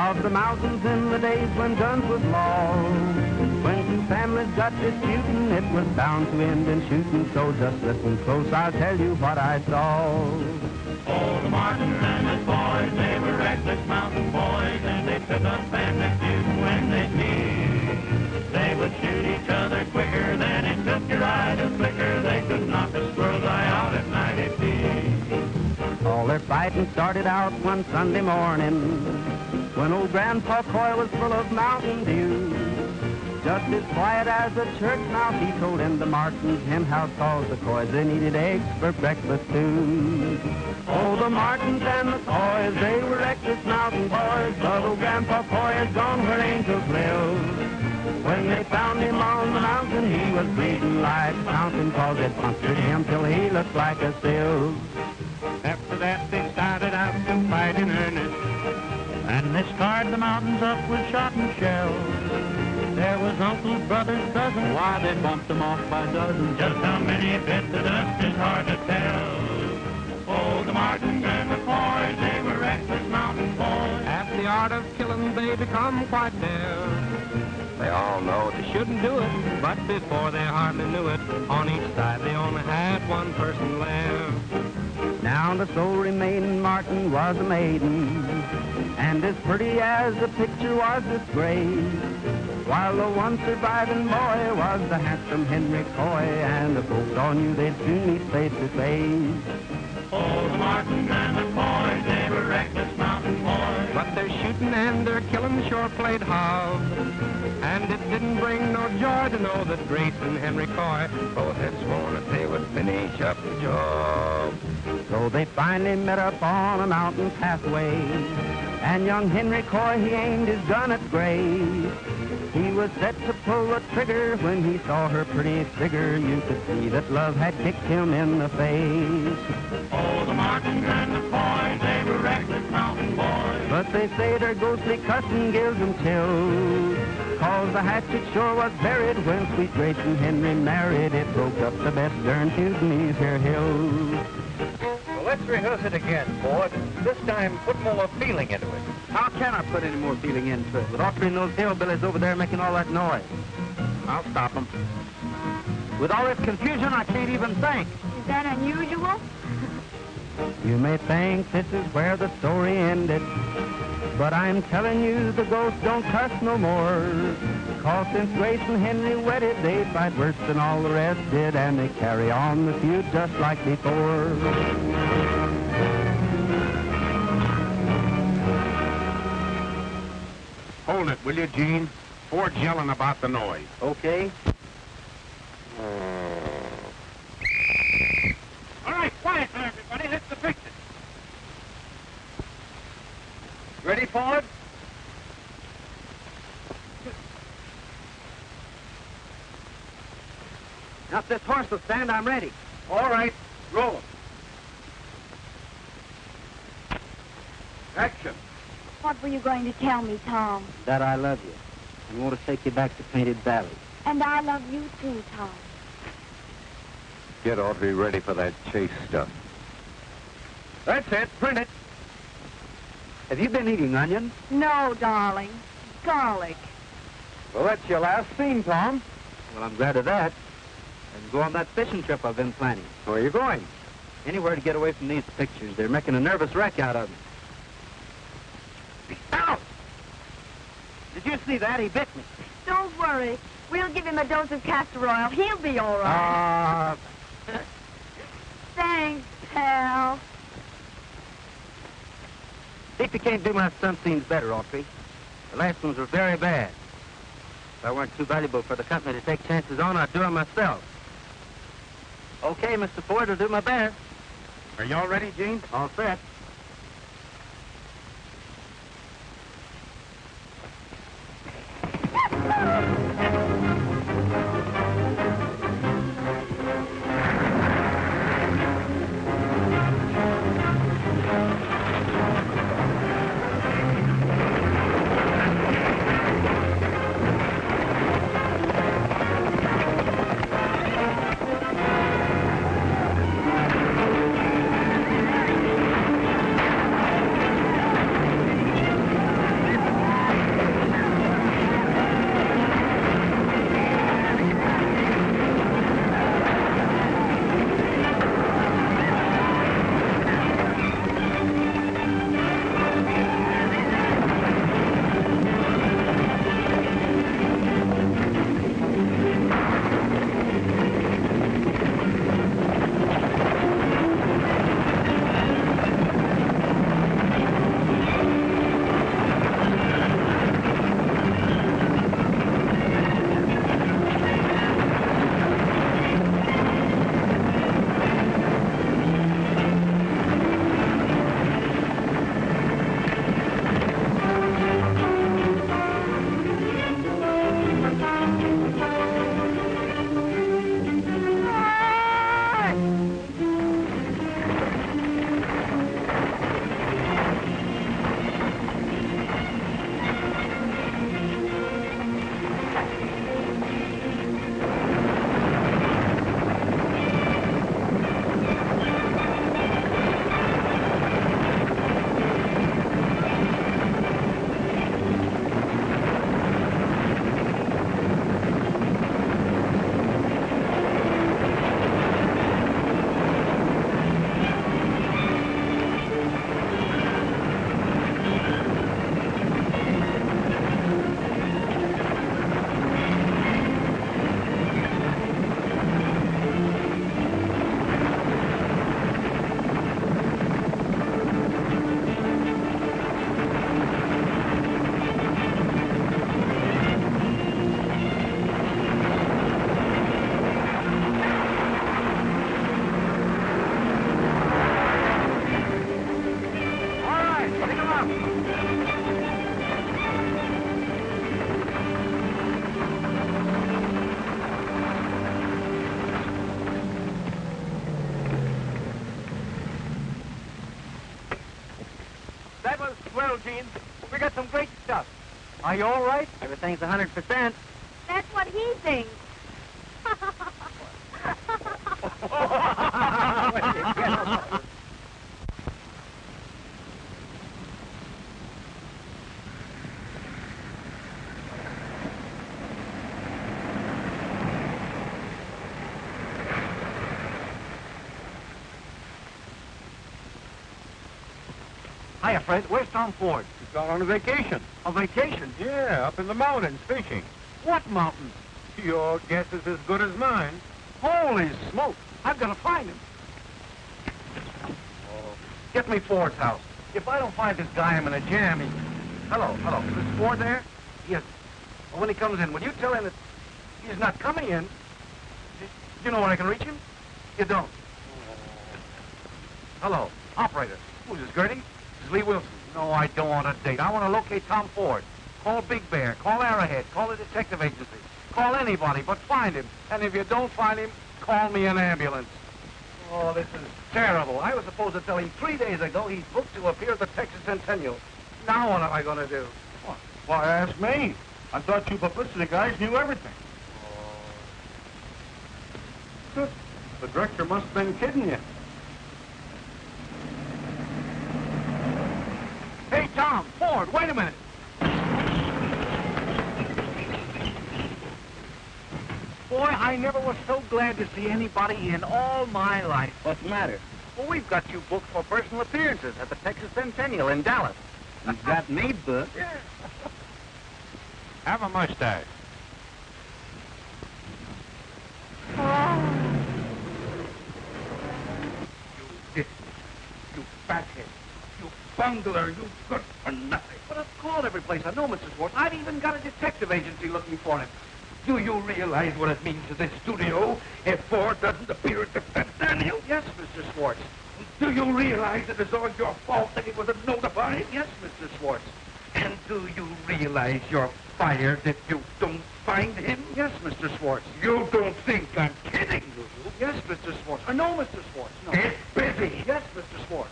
of the mountains in the days when guns was law. When two families got disputing, it was bound to end in shooting. So just listen close, I'll tell you what I saw. Oh, the Martin and his boys, they were reckless mountain boys, and they took up family feuding when they meet. They would shoot each other quicker than it took your eye to flicker. They could knock a squirrel's eye out at 90 feet. All their fighting started out one Sunday morning when old Grandpa Coy was full of Mountain Dew. Just as quiet as a church mouse, he told in the Martins hen house calls the Coys they needed eggs for breakfast too. Oh, the Martins and the Coys, they were reckless mountain boys, but old Grandpa Coy is gone where angels live. When they found him on the mountain, he was bleeding like a fountain, cause it punctured him till he looked like a sieve. After that they started out to fight in earnest, and they scarred the mountains up with shot and shell. There was uncles, brothers, cousins, why they bumped them off by dozens. Just how many bit the dust is hard to tell. Oh, the Martins and the Coys, they were reckless mountain boys. After the art of killing, they become quite dare. They all know they shouldn't do it, but before they hardly knew it, on each side they only had one person left. Now the sole remaining Martin was a maiden, and as pretty as the picture was disgraced, while the one surviving boy was the handsome Henry Coy, and the folks all knew they'd soon meet face to face. Oh, the Martins and the Coys, they were reckless mountain boys. But their shooting and their killing sure played hob, and it didn't bring no joy to know that Grace and Henry Coy both had sworn that they would finish up the job. So they finally met up on a mountain pathway, and young Henry Coy, he aimed his gun at Grace. He was set to pull the trigger when he saw her pretty figure. You could see that love had kicked him in the face. Oh, the Martins and the Coys, they were reckless mountain boys. But they say their ghostly cussing gives them chills, cause the hatchet sure was buried when sweet Grace and Henry married. It broke up the best darn feud in these here hills. Well, let's rehearse it again, Ford. This time, put more feeling into it. How can I put any more feeling into it with Autry and those hillbillies over there making all that noise? I'll stop them. With all this confusion, I can't even think. Is that unusual? You may think this is where the story ended, but I'm telling you the ghosts don't cuss no more. Cause since Grace and Henry wedded, they fight worse than all the rest did, and they carry on the feud just like before. Hold it, will you, Gene? Ford's yelling about the noise. Okay. All right, quiet now, everybody. Let's fix it. Ready, Ford? Now, if this horse will stand, I'm ready. All right, roll 'em. Action. What were you going to tell me, Tom? That I love you and want to take you back to Painted Valley. And I love you too, Tom. Get Autry ready for that chase stuff. That's it. Print it. Have you been eating onions? No, darling. Garlic. Well, that's your last scene, Tom. Well, I'm glad of that. I can go on that fishing trip I've been planning. Where are you going? Anywhere to get away from these pictures. They're making a nervous wreck out of me. Ow! Did you see that? He bit me. Don't worry. We'll give him a dose of castor oil. He'll be all right. Thanks, pal. See if you can't do my stunt scenes better, Autry. The last ones were very bad. If I weren't too valuable for the company to take chances on, I'd do them myself. Okay, Mr. Ford, I'll do my best. Are you all ready, Gene? All set. Tom. Great stuff. Are you all right? Everything's 100%. That's what he thinks. Hiya, Fred. Where's Tom Ford? He's gone on a vacation. On vacation? Yeah, up in the mountains fishing. What mountains? Your guess is as good as mine. Holy smoke. I've got to find him. Get me Ford's house. If I don't find this guy, I'm in a jam. Hello. Is this Ford there? Yes. Well, when he comes in, will you tell him that he's not coming in? You know where I can reach him? You don't. Hello. Operator. Who's this, Gertie? This is Lee Wilson. No, I don't want a date. I want to locate Tom Ford. Call Big Bear. Call Arrowhead. Call the detective agency. Call anybody, but find him. And if you don't find him, call me an ambulance. Oh, this is terrible. I was supposed to tell him 3 days ago he's booked to appear at the Texas Centennial. Now what am I going to do? What? Why, ask me. I thought you publicity guys knew everything. Good. The director must have been kidding you. Hey, Tom, Ford, wait a minute. Boy, I never was so glad to see anybody in all my life. What's the matter? Well, we've got you booked for personal appearances at the Texas Centennial in Dallas. You've got me booked. Yeah. Have a mustache. You fathead. You bungler. You good for nothing. But I've called every place I know, Mr. Schwartz. I've even got a detective agency looking for him. Do you realize what it means to this studio if Ford doesn't appear at the Centennial? Yes, Mr. Schwartz. Do you realize it is all your fault that he wasn't notified? Yes, Mr. Schwartz. And do you realize you're fired if you don't find him? Yes, Mr. Schwartz. You don't think I'm kidding, do you? Yes, Mr. Schwartz. No, Mr. Schwartz. No. Get busy. Yes, Mr. Schwartz.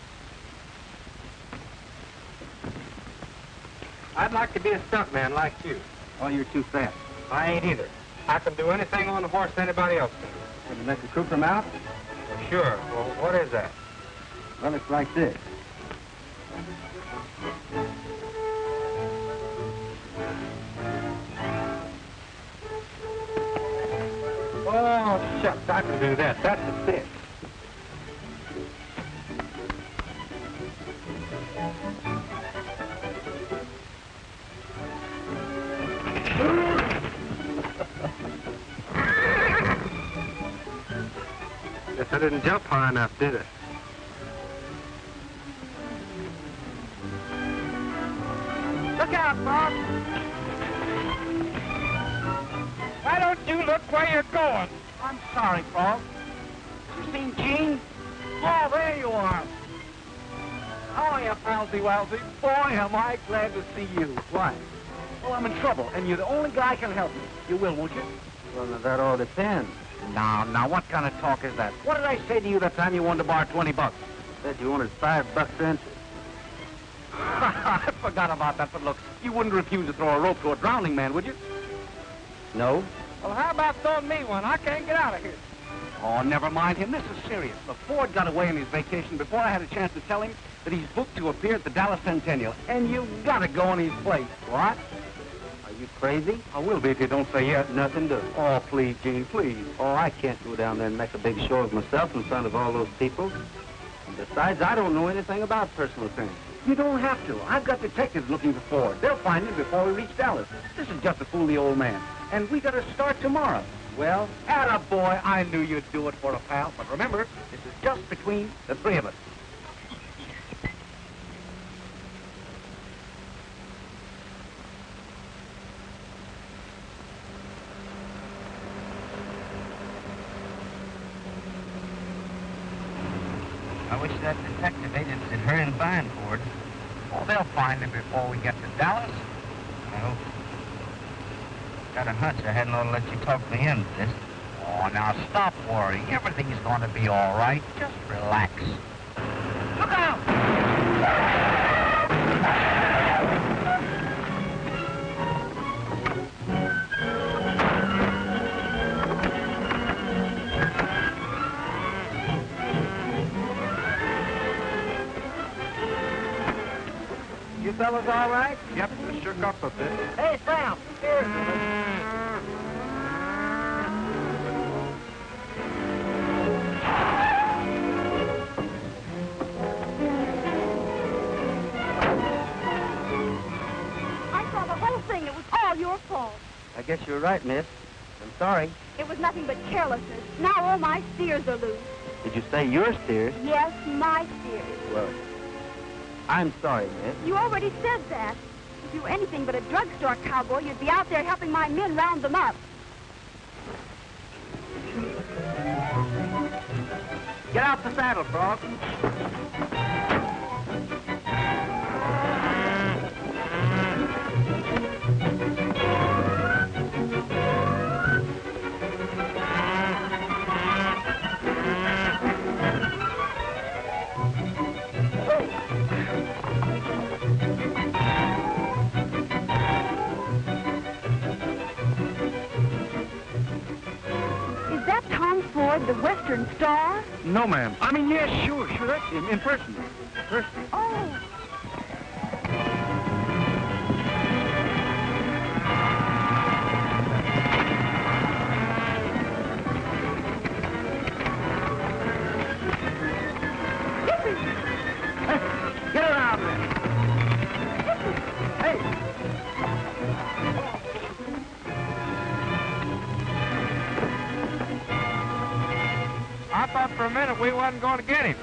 I'd like to be a stuntman like you. Oh, you're too fast. I ain't either. I can do anything on the horse anybody else can do. Can you make a crew come out? Well, sure. Well, what is that? Well, it's like this. Oh, shucks, I can do that. That's a stick. Guess I didn't jump high enough, did I? Look out, Bob. Why don't you look where you're going? I'm sorry, Frog. You seen Gene? Oh, there you are. How are you, Palsy Walsy? Boy, am I glad to see you. Why? Well, I'm in trouble, and you're the only guy who can help me. You will, won't you? Well, now, that all depends. Now, what kind of talk is that? What did I say to you that time you wanted to borrow 20 bucks? Said you wanted $5 entry. I forgot about that, but look, you wouldn't refuse to throw a rope to a drowning man, would you? No? Well, how about throwing me one? I can't get out of here. Oh, never mind him. This is serious. Look, Ford got away on his vacation before I had a chance to tell him that he's booked to appear at the Dallas Centennial, and you've got to go in his place. What? Are you crazy? I will be if you don't say yes. Nothing doing. Oh, please, Gene, please. Oh, I can't go down there and make a big show of myself in front of all those people. And besides, I don't know anything about personal appearances. You don't have to. I've got detectives looking for Ford. They'll find him before we reach Dallas. This is just to fool the old man. And we got to start tomorrow. Well, attaboy, I knew you'd do it for a pal. But remember, this is just between the three of us. I wish that detective agency would hurry and find Ford. Oh, they'll find him before we get to Dallas. I hope. Got a hunch I hadn't ought to let you talk me into this. Oh, now stop worrying. Everything's going to be all right. Just relax. Look out! fellas all right? Yep, shook up a bit. Hey, Sam, here. I saw the whole thing. It was all your fault. I guess you're right, miss. I'm sorry. It was nothing but carelessness. Now all my steers are loose. Did you say your steers? Yes, my steers. Well, I'm sorry, miss. You already said that. If you were anything but a drugstore cowboy, you'd be out there helping my men round them up. Get out the saddle, Frog. The Western Star? No, ma'am. I mean, yes, sure, that's him, in person. Oh. Get around there. Hey. I thought for a minute we wasn't going to get him.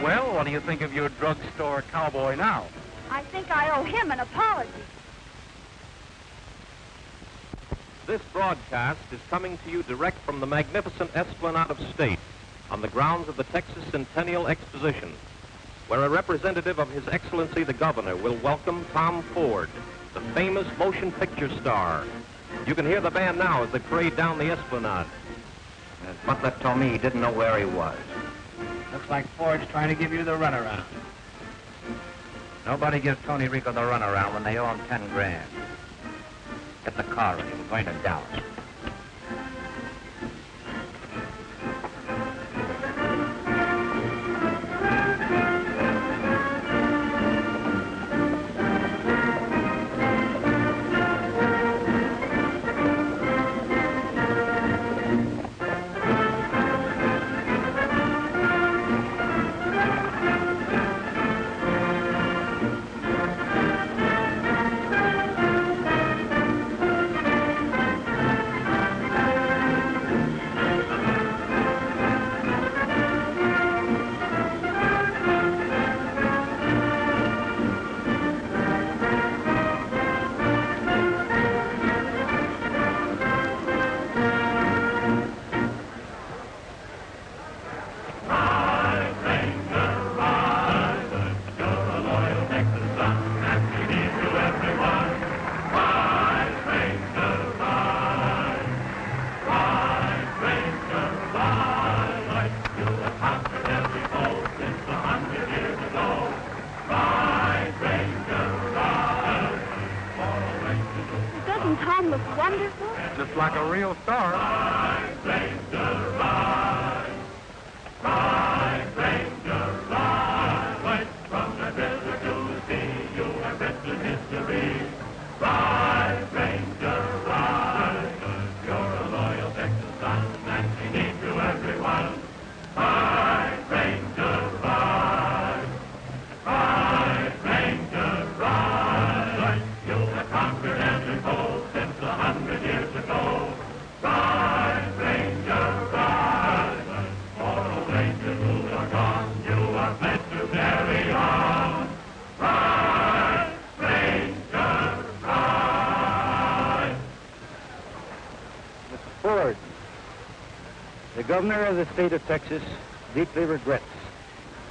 Well, what do you think of your drugstore cowboy now? I think I owe him an apology. This broadcast is coming to you direct from the magnificent Esplanade of State on the grounds of the Texas Centennial Exposition, where a representative of His Excellency the Governor will welcome Tom Ford, the famous motion picture star. You can hear the band now as they parade down the Esplanade. Butler told me he didn't know where he was. Looks like Ford's trying to give you the runaround. Nobody gives Tony Rico the runaround when they owe him 10 grand. Get the car ready. We're going to Dallas. Just like a real star. Ride, Ranger, ride. Ride, Ranger, ride. Right from the river to the sea, you have written history. Ride, Ranger, ride. You're a loyal Texas son, and we need you, everyone. Ride, Ranger, ride. Ride, Ranger, ride. You have conquered governor of the state of Texas deeply regrets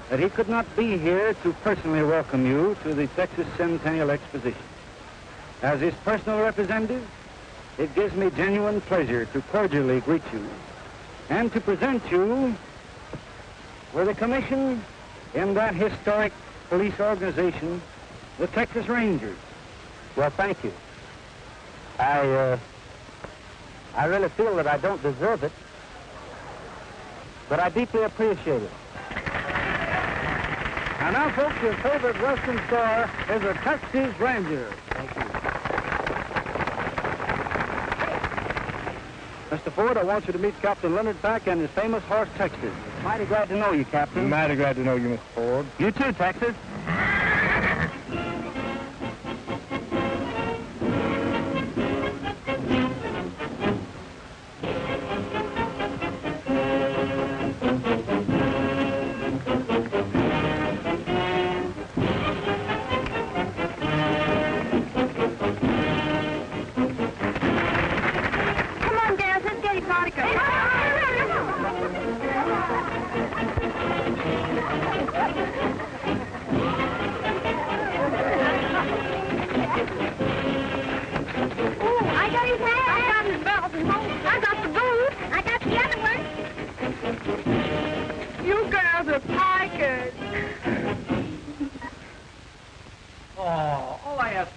that he could not be here to personally welcome you to the Texas Centennial Exposition. As his personal representative, it gives me genuine pleasure to cordially greet you and to present you with a commission in that historic police organization, the Texas Rangers. Well, thank you. I really feel that I don't deserve it, but I deeply appreciate it. And now, folks, your favorite Western star is a Texas Ranger. Thank you. Mr. Ford, I want you to meet Captain Leonard Pack and his famous horse, Texas. Mighty glad to know you, Captain. Mighty glad to know you, Mr. Ford. You too, Texas.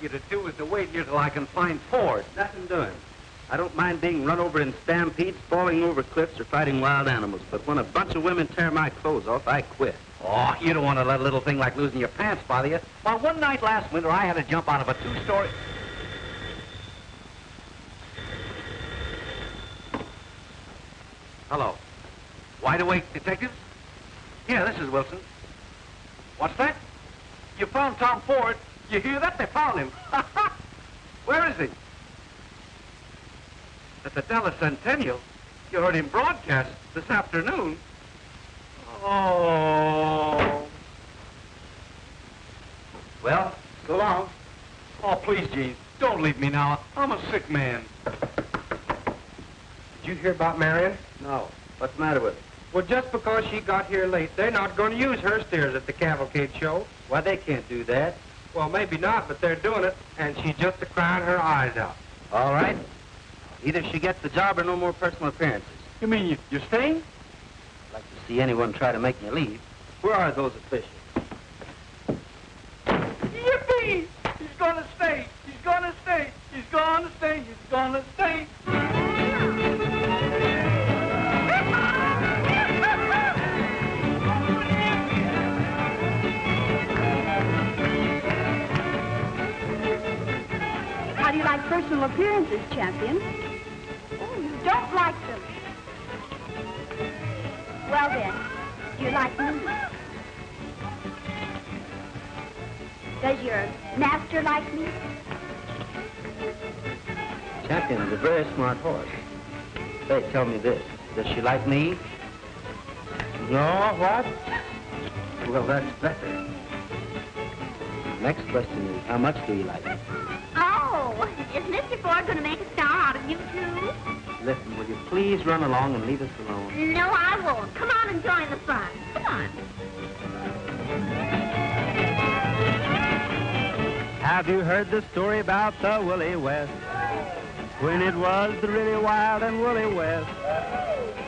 You to do is to wait here till I can find Ford. Nothing doing. I don't mind being run over in stampedes, falling over cliffs, or fighting wild animals, but when a bunch of women tear my clothes off, I quit. Oh, you don't want to let a little thing like losing your pants bother you. Well, one night last winter, I had to jump out of a two-story... Hello. Wide awake detectives? Yeah, this is Wilson. What's that? You found Tom Ford? You hear that? They found him. Where is he? At the Dallas Centennial. You heard him broadcast this afternoon. Oh. Well, so long. Oh, please, Gene, don't leave me now. I'm a sick man. Did you hear about Marion? No. What's the matter with her? Well, just because she got here late, they're not going to use her steers at the cavalcade show. Why, they can't do that. Well, maybe not, but they're doing it, and she's just crying her eyes out. All right. Either she gets the job or no more personal appearances. You mean you're staying? I'd like to see anyone try to make me leave. Where are those officials? Yippee! He's gonna stay. He's gonna stay. He's gonna stay. He's gonna stay. How do you like personal appearances, champion? Oh, you don't like them. Well then, do you like me? Does your master like me? Champion is a very smart horse. Say, tell me this. Does she like me? No, what? Well, that's better. Next question is, how much do you like me? Oh, is Mr. Ford going to make a star out of you, too? Listen, will you please run along and leave us alone? No, I won't. Come on and join the fun. Come on. Have you heard the story about the Woolly West? When it was the really wild and woolly West.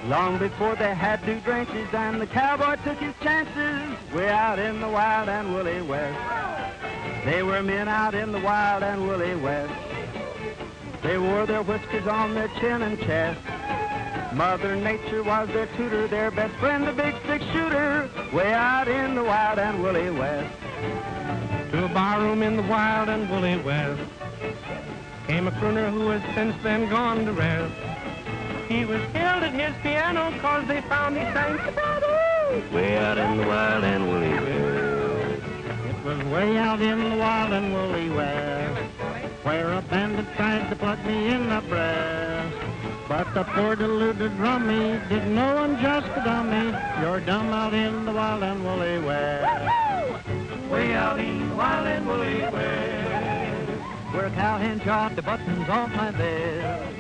Long before they had new drenches and the cowboy took his chances. Way out in the wild and woolly West. They were men out in the wild and woolly West. They wore their whiskers on their chin and chest. Mother Nature was their tutor, their best friend, a big six-shooter. Way out in the wild and woolly West. To a barroom in the wild and woolly West came a crooner who has since then gone to rest. He was killed at his piano 'cause they found he sang way out in the wild and woolly West. It was way out in the wild and woolly West where a bandit tried to plug me in the breast. But the poor deluded rummy didn't know I'm just a dummy. You're dumb out in the wild and woolly West. Way out in the wild and woolly West where a cowhand shot the buttons off my vest.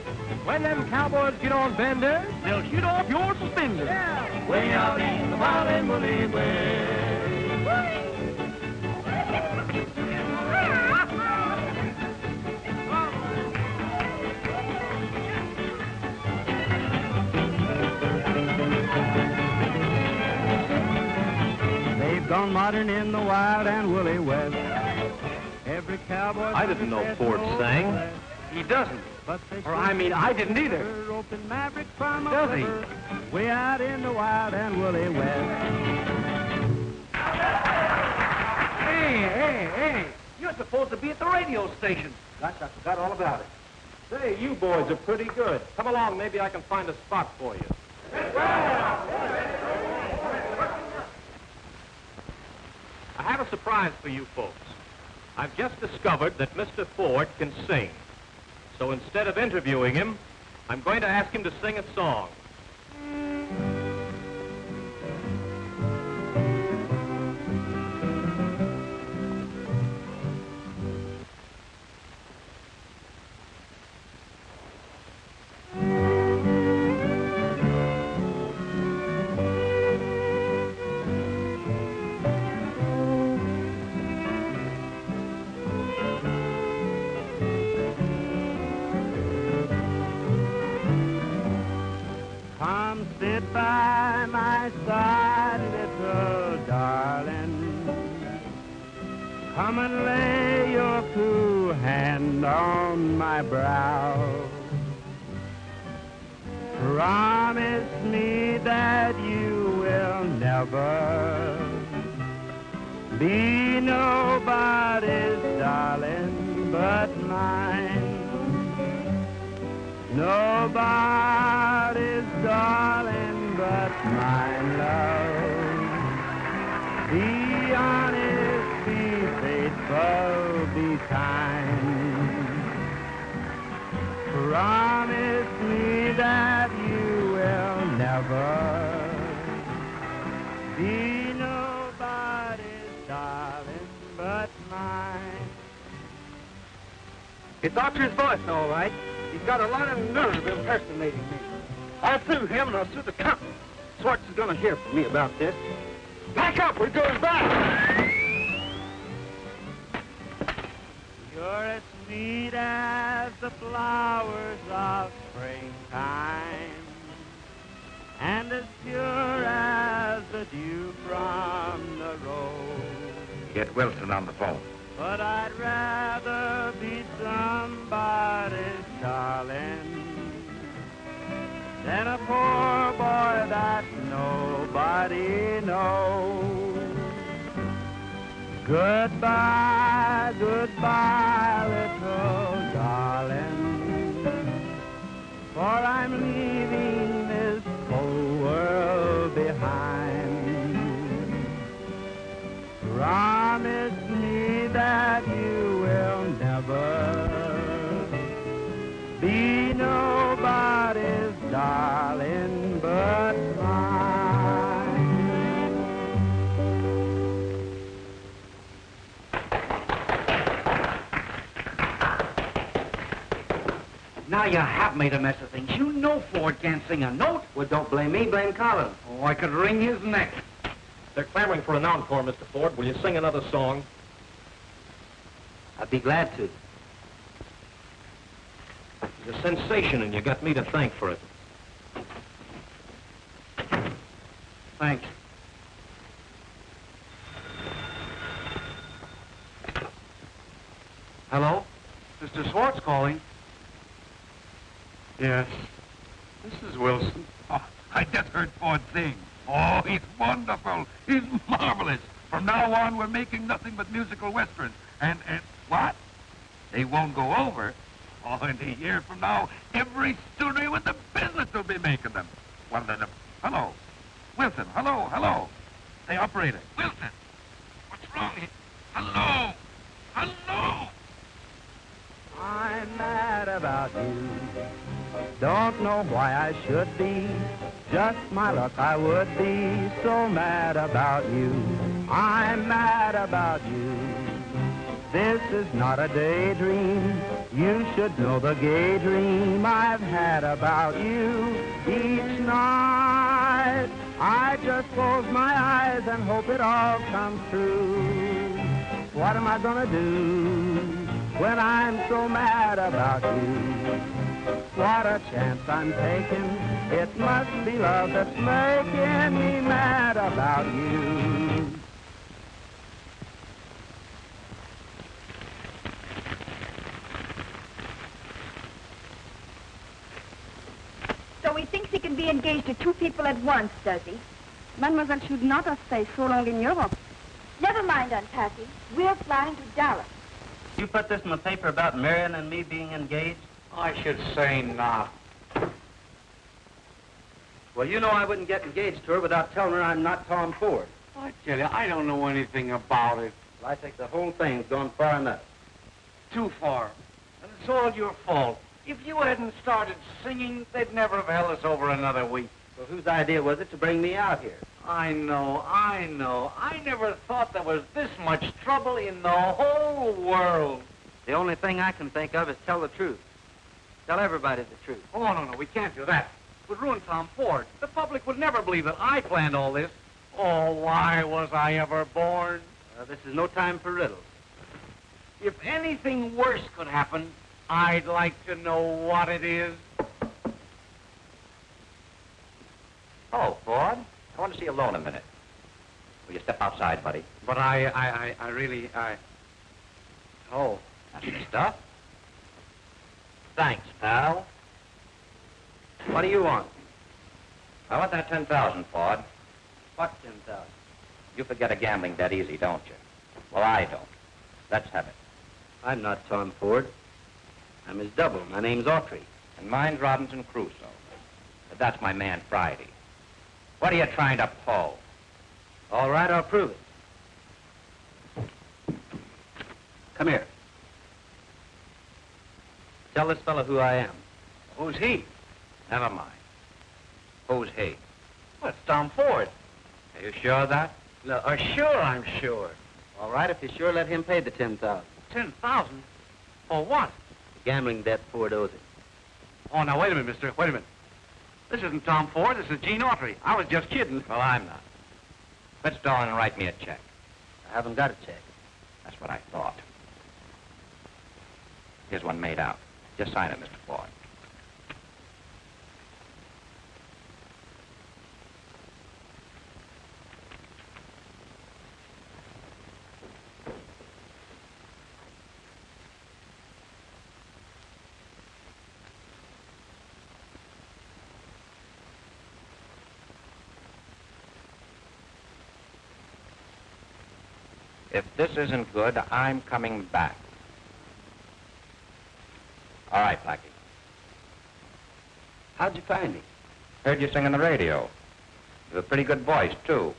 When them cowboys get on benders, they'll shoot off your suspenders. Yeah. Way out in the wild and woolly west. They've gone modern in the wild and woolly west. Every cowboy... I didn't know Ford sang. He doesn't. Or, I mean, I didn't either. Does he? Way out in the wild and woolly west. Hey. You're supposed to be at the radio station. Gosh, I forgot all about it. Say, you boys are pretty good. Come along, maybe I can find a spot for you. I have a surprise for you folks. I've just discovered that Mr. Ford can sing. So instead of interviewing him, I'm going to ask him to sing a song. Come sit by my side, little darling. Come and lay your cool hand on my brow. Promise me that you will never be nobody's darling but mine. Nobody's darling but mine, love. Be honest, be faithful, be kind. Promise me that you will never be nobody's darling but mine. It's Autry's voice, all right. He's got a lot of nerve impersonating me. I'll sue him and I'll sue the company. Swartz is going to hear from me about this. Pack up, we're going back. You're as sweet as the flowers of springtime, and as pure as the dew from the rose. Get Wilson on the phone. But I'd rather be somebody's darling than a poor boy that nobody knows. Goodbye, goodbye, little darling, for I'm leaving this whole world behind. Promise me that you will never be nobody's darling but mine. Now you have made a mess of things. You know Ford can't sing a note. Well, don't blame me, blame Collins. Oh, I could wring his neck. They're clamoring for an encore, Mr. Ford. Will you sing another song? I'd be glad to. It's a sensation, and you got me to thank for it. Thanks. Hello? Mr. Swartz calling. Yes. This is Wilson. Oh, I just heard Ford sing. Oh, he's wonderful. He's marvelous. From now on, we're making nothing but musical westerns. And what? They won't go over. Oh, in a year from now, every studio in the business will be making them. Well, then, hello. Wilson, hello. Hey, operator. Wilson. What's wrong here? Hello. I'm mad about you. Don't know why I should be. Just my luck, I would be so mad about you. I'm mad about you. This is not a daydream. You should know the gay dream I've had about you each night. I just close my eyes and hope it all comes true. What am I gonna do when I'm so mad about you? What a chance I'm taking. It must be love that's making me mad about you. So he thinks he can be engaged to two people at once, does he? Mademoiselle should not have stayed so long in Europe. Never mind, Aunt Patty. We're flying to Darlin. You put this in the paper about Marion and me being engaged? I should say not. Well, you know I wouldn't get engaged to her without telling her I'm not Tom Ford. I tell you, I don't know anything about it. Well, I think the whole thing's gone far enough. Too far. And it's all your fault. If you hadn't started singing, they'd never have held us over another week. Well, whose idea was it to bring me out here? I know. I never thought there was this much trouble in the whole world. The only thing I can think of is tell the truth. Tell everybody the truth. Oh, no, we can't do that. It would ruin Tom Ford. The public would never believe that I planned all this. Oh, why was I ever born? This is no time for riddles. If anything worse could happen, I'd like to know what it is. Oh, Ford, I want to see you alone a minute. Will you step outside, buddy? But I really. Oh, that's the stuff. Thanks, pal. What do you want? I want that 10,000, Ford. What 10,000? You forget a gambling that easy, don't you? Well, I don't. Let's have it. I'm not Tom Ford. I'm his double. My name's Autry. And mine's Robinson Crusoe. But that's my man, Friday. What are you trying to pull? All right, I'll prove it. Come here. Tell this fellow who I am. Who's he? Never mind. Who's he? Well, it's Tom Ford. Are you sure of that? No, sure, I'm sure. All right, if you're sure, let him pay the 10,000. 10,000? For what? The gambling debt Ford owes him. Oh, now, wait a minute, mister. Wait a minute. This isn't Tom Ford. This is Gene Autry. I was just kidding. Well, I'm not. Let's Darlin write me a check. I haven't got a check. That's what I thought. Here's one made out. Just sign it, Mr. Ford. If this isn't good, I'm coming back. All right, Blackie. How'd you find me? Heard you sing on the radio. You have a pretty good voice, too.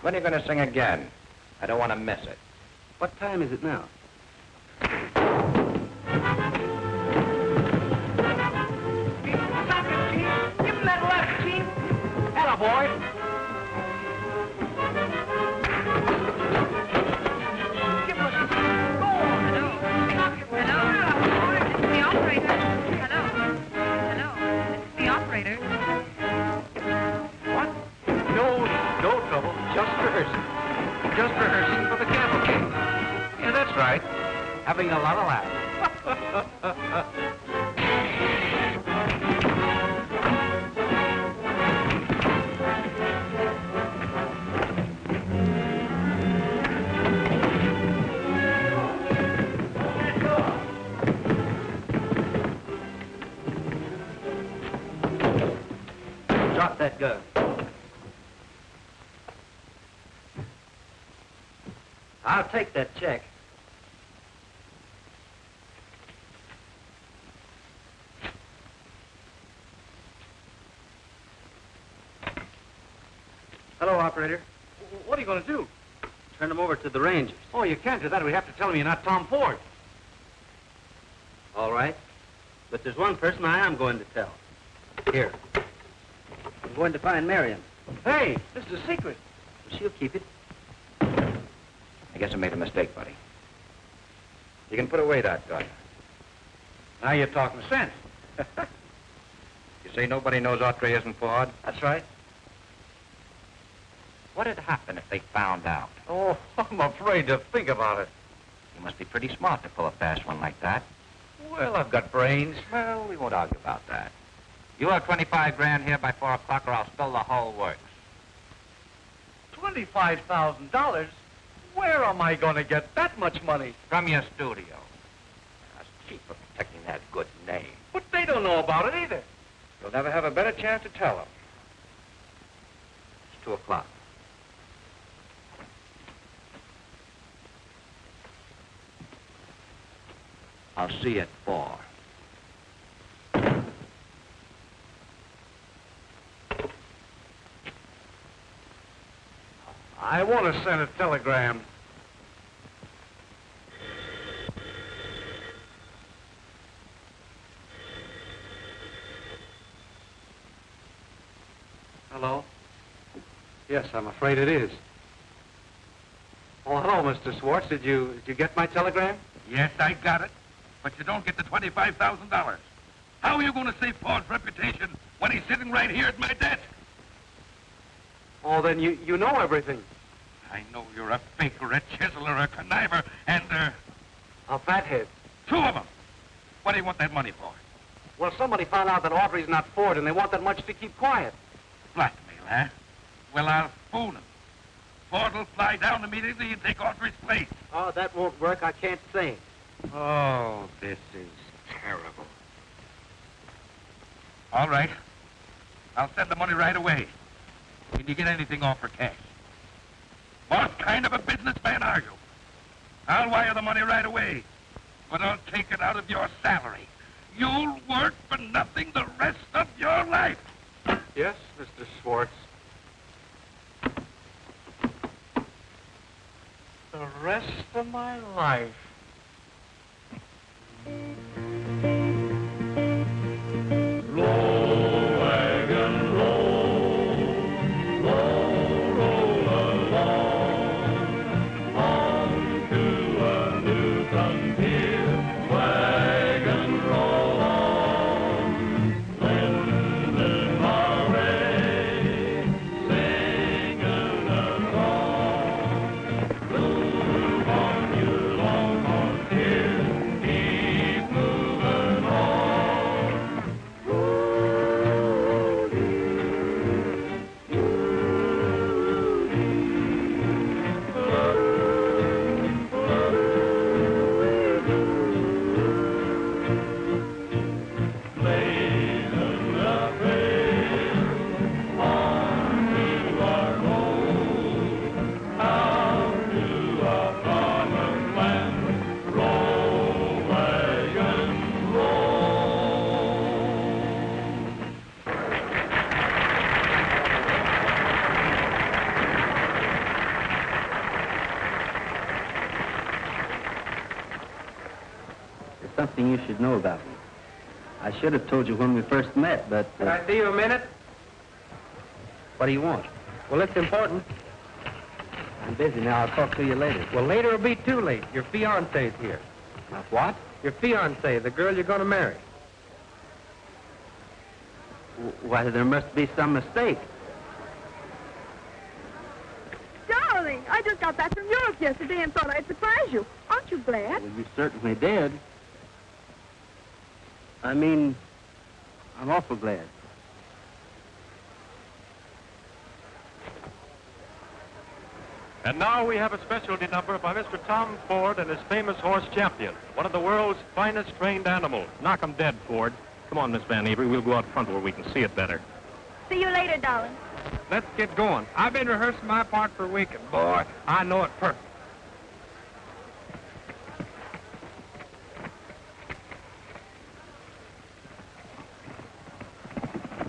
When are you going to sing again? I don't want to miss it. What time is it now? Stop it, Gene. Give him that left, Gene. Hello, boy. Just rehearsing for the cavalcade. Yeah, that's right. Having a lot of laughs. Drop that gun. I'll take that check. Hello, operator. What are you going to do? Turn them over to the Rangers. Oh, you can't do that. We have to tell him you're not Tom Ford. All right. But there's one person I am going to tell. Here. I'm going to find Marion. Hey, this is a secret. She'll keep it. I guess I made a mistake, buddy. You can put away that gun. Now you're talking sense. You say nobody knows Autry isn't Ford? That's right. What'd happen if they found out? Oh, I'm afraid to think about it. You must be pretty smart to pull a fast one like that. Well, I've got brains. Well, we won't argue about that. You have 25 grand here by 4 o'clock or I'll spill the whole works. $25,000? Where am I going to get that much money? From your studio. That's cheap for protecting that good name. But they don't know about it either. You'll never have a better chance to tell them. It's 2 o'clock. I'll see you at 4. I want to send a telegram. Hello? Yes, I'm afraid it is. Oh, hello, Mr. Swartz. Did you get my telegram? Yes, I got it. But you don't get the $25,000. How are you going to save Ford's reputation when he's sitting right here at my desk? Oh, then you know everything. I know you're a faker, a chiseler, a conniver, and, A fathead. 2 of them. What do you want that money for? Well, somebody found out that Autry's not Ford, and they want that much to keep quiet. Blackmail, huh? Well, I'll fool him. Ford will fly down immediately and take Autry's place. Oh, that won't work. I can't sing. Oh, this is terrible. All right. I'll send the money right away. Can you get anything off for cash? What kind of a businessman are you? I'll wire the money right away, but I'll take it out of your salary. You'll work for nothing the rest of your life. Yes, Mr. Swartz. The rest of my life. Something you should know about me. I should have told you when we first met, but... Can I see you a minute? What do you want? Well, it's important. I'm busy now. I'll talk to you later. Well, later will be too late. Your fiancé's here. Now, what? Your fiancée, the girl you're going to marry. Why, there must be some mistake. Darling, I just got back from Europe yesterday and thought I'd surprise you. Aren't you glad? Well, you certainly did. I mean, I'm awful glad. And now we have a specialty number by Mr. Tom Ford and his famous horse Champion, one of the world's finest trained animals. Knock 'em dead, Ford. Come on, Miss Van Avery. We'll go out front where we can see it better. See you later, darling. Let's get going. I've been rehearsing my part for a week, and boy, I know it perfect.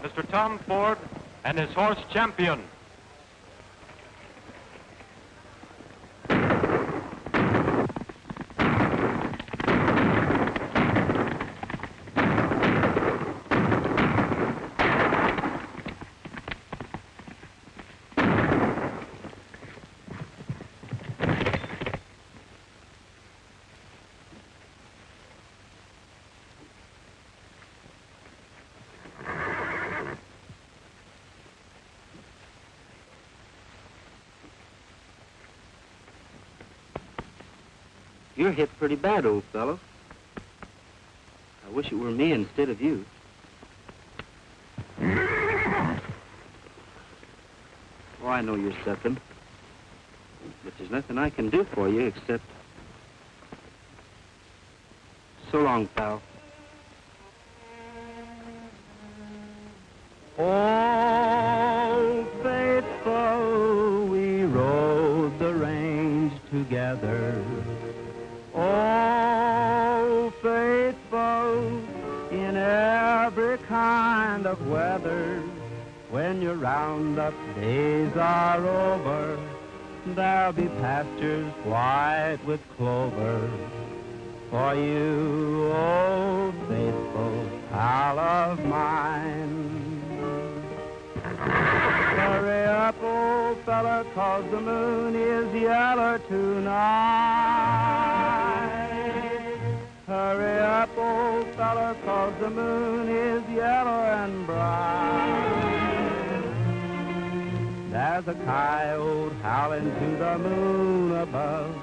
Mr. Tom Ford and his horse Champion. You're hit pretty bad, old fellow. I wish it were me instead of you. Oh, I know you're suffering. But there's nothing I can do for you except... So long, pal. Oh, faithful, we rode the range together. Oh, faithful, in every kind of weather. When your roundup days are over, there'll be pastures white with clover. For you, oh, faithful pal of mine. Hurry up, old fella, 'cause the moon is yellow tonight. Hurry up, old fella, 'cause the moon is yellow and bright. There's a coyote howling to the moon above.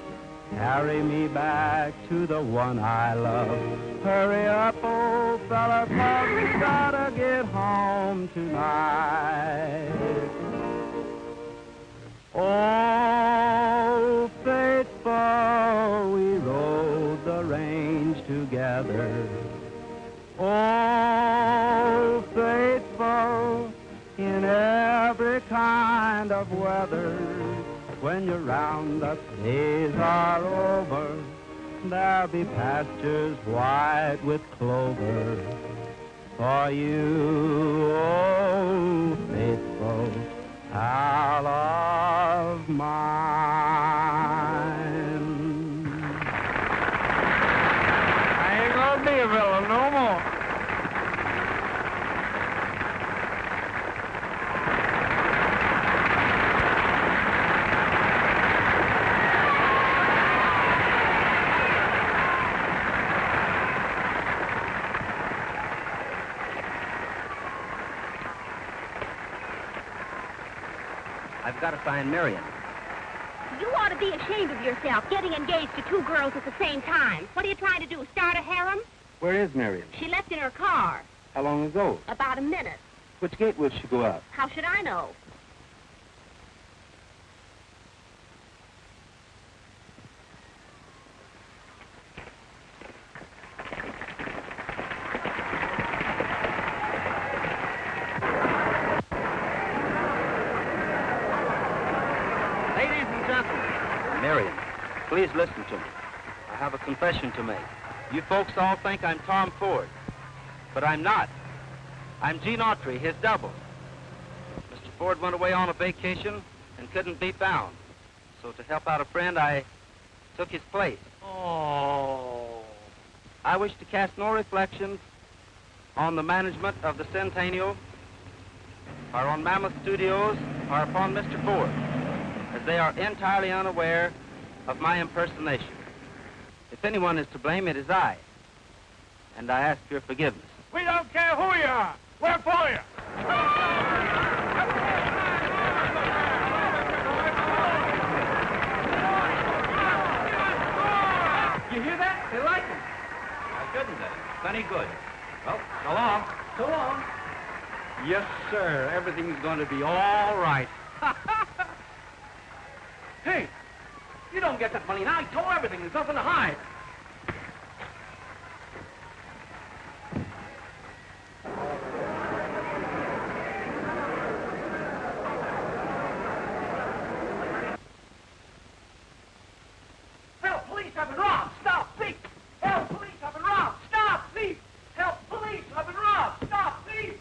Carry me back to the one I love. Hurry up, old fella, 'cause we gotta get home tonight. Oh, faithful, we rode the range together. Oh, faithful, in every kind of weather. When your roundup days are over, there'll be pastures white with clover. For you, oh, faithful pal of mine. I ain't gonna be a villain no more. I've got to find Marion. You ought to be ashamed of yourself, getting engaged to two girls at the same time. What are you trying to do, start a harem? Where is Marion? She left in her car. How long ago? About a minute. Which gate will she go out? How should I know? Marion, please listen to me. I have a confession to make. You folks all think I'm Tom Ford, but I'm not. I'm Gene Autry, his double. Mr. Ford went away on a vacation and couldn't be found. So to help out a friend, I took his place. Oh. I wish to cast no reflections on the management of the Centennial, or on Mammoth Studios, or upon Mr. Ford, as they are entirely unaware of my impersonation. If anyone is to blame, it is I, and I ask your forgiveness. We don't care who you are. We're for you. You hear that? They like it. Why shouldn't they? Plenty good. Well, so long. So long. Yes, sir. Everything's going to be all right. Hey, you don't get that money now. I told everything. There's nothing to hide. Help, police, I've been robbed. Stop, thief. Help, police, I've been robbed. Stop, thief. Help, police, I've been robbed. Stop, thief.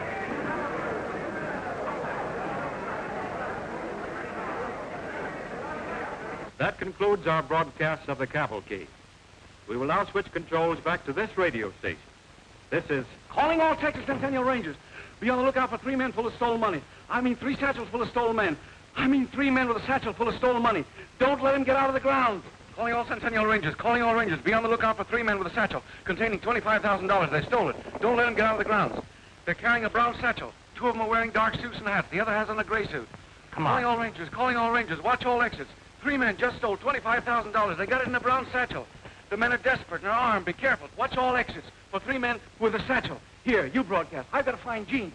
That concludes our broadcast of the cavalcade. We will now switch controls back to this radio station. This is Calling all Texas Centennial Rangers. Be on the lookout for 3 men full of stolen money. I mean 3 satchels full of stolen men. I mean 3 men with a satchel full of stolen money. Don't let him get out of the ground. Calling all Centennial Rangers. Calling all Rangers. Be on the lookout for 3 men with a satchel containing $25,000. They stole it. Don't let him get out of the grounds. They're carrying a brown satchel. 2 of them are wearing dark suits and hats. The other has on a gray suit. Come on. Calling all Rangers. Calling all Rangers. Watch all exits. 3 men just stole $25,000. They got it in a brown satchel. The men are desperate and are armed. Be careful. Watch all exits for 3 men with a satchel. Here, you broadcast. I've got to find Gene.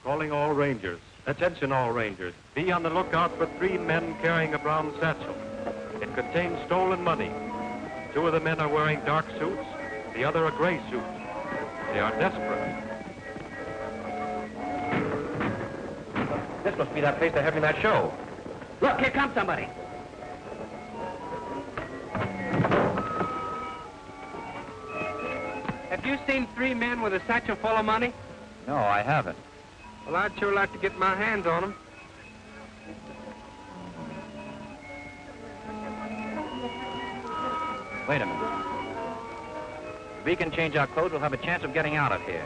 Calling all Rangers. Attention all Rangers. Be on the lookout for 3 men carrying a brown satchel. It contains stolen money. 2 of the men are wearing dark suits, the other a gray suit. They are desperate. This must be that place they're having that show. Look, here comes somebody. Have you seen 3 men with a satchel full of money? No, I haven't. Well, I'd sure like to get my hands on them. Wait a minute. If we can change our clothes, we'll have a chance of getting out of here.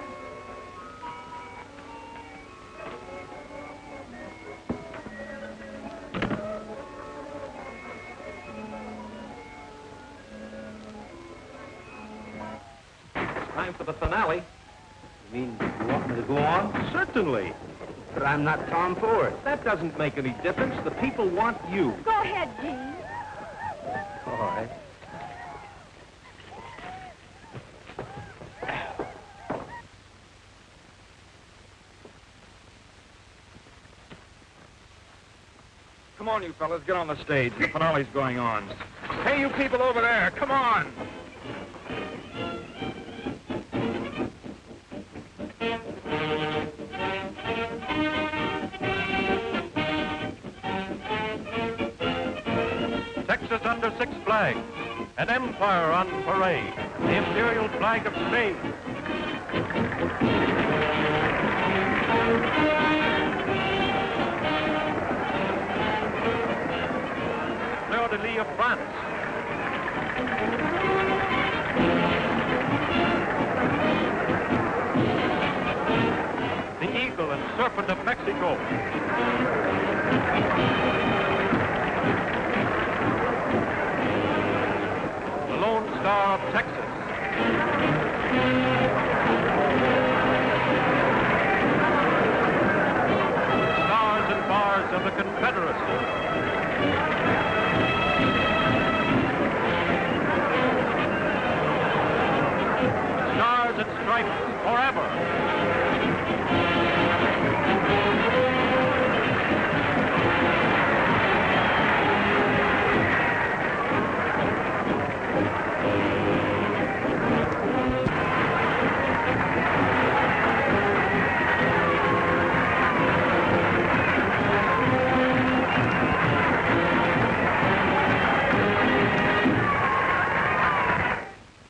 Time for the finale. You mean you want me to go on? Certainly. But I'm not Tom Ford. That doesn't make any difference. The people want you. Go ahead, Gene. All right. Come on, you fellas, get on the stage. The finale's going on. Hey, you people over there, come on. Texas under 6 flags. An empire on parade. The imperial flag of Spain. Fleur-de-lis of France. The eagle and serpent of Mexico. The Lone Star of Texas. Stars and bars of the Confederacy. Stars and stripes forever.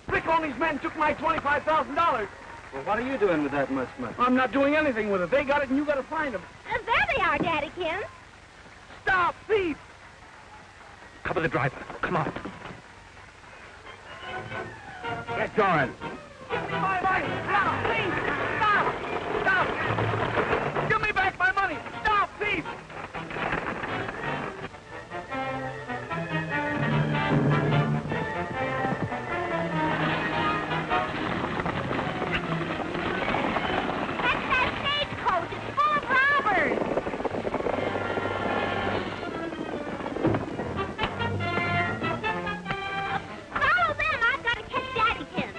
Rick, all these men took my $25,000. Well, what are you doing with that much money? I'm not doing anything with it. They got it, and you got to find them. There they are, Daddykins. Stop, thief! Cover the driver. Come on. Get going. My money! Stop, thief! Stop! Stop! Give me back my money! Stop, thief! That's that stagecoach. It's full of robbers. Follow them. I've got to catch Daddykins.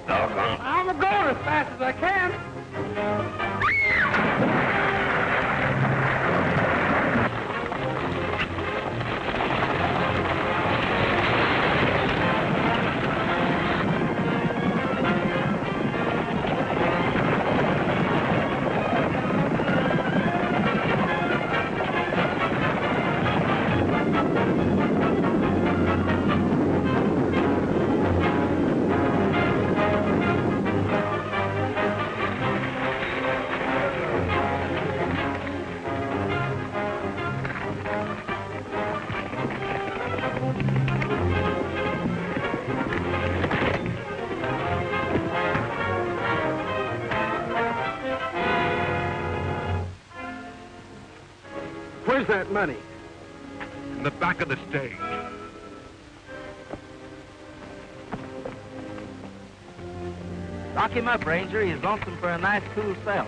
Doggone. I'm going as fast as I can. Where's that money? In the back of the stage. Lock him up, Ranger. He's lonesome for a nice, cool cell.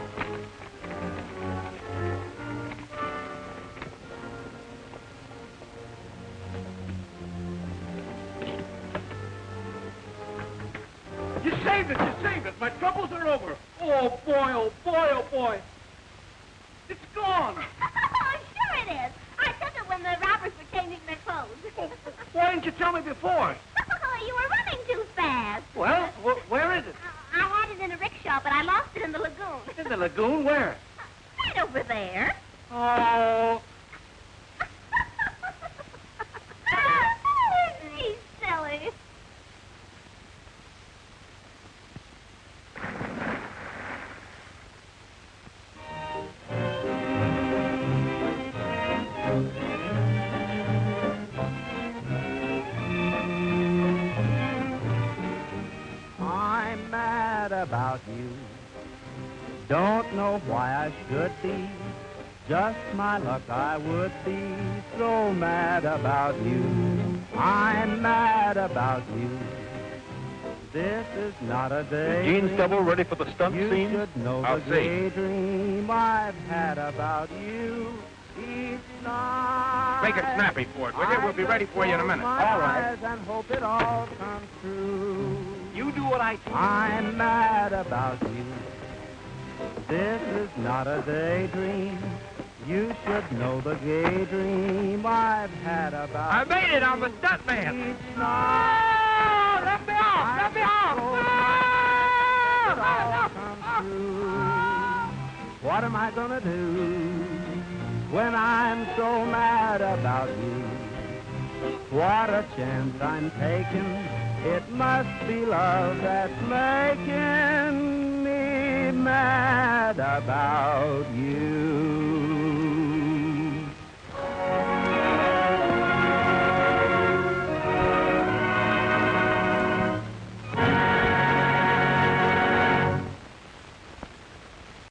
You saved it, you saved it. My troubles are over. Oh, boy, oh, boy, oh, boy. It's gone. Oh, sure it is. I took it when the robbers were changing their clothes. Why didn't you tell me before? You were running too fast. Well, where is it? I had it in a rickshaw, but I lost it in the lagoon. In the lagoon? Where? Right over there. Oh. He's silly. I'm mad about you. Don't know why I should be. Just my luck I would be so mad about you. I'm mad about you. This is not a day. Gene's double ready for the stunt you scene? should know I'll the see. daydream I've had about you each night. Make it snappy, Ford, will you? We'll be ready for you in a minute. All right. And hope it all comes true. You do what I do. I'm mad about you. This is not a daydream. You should know the gay dream I've had about I made it. I'm the stunt man. each night. Oh, let me off! Let me off! It all comes true. What am I gonna do when I'm so mad about you? What a chance I'm taking. It must be love that's making me mad about you.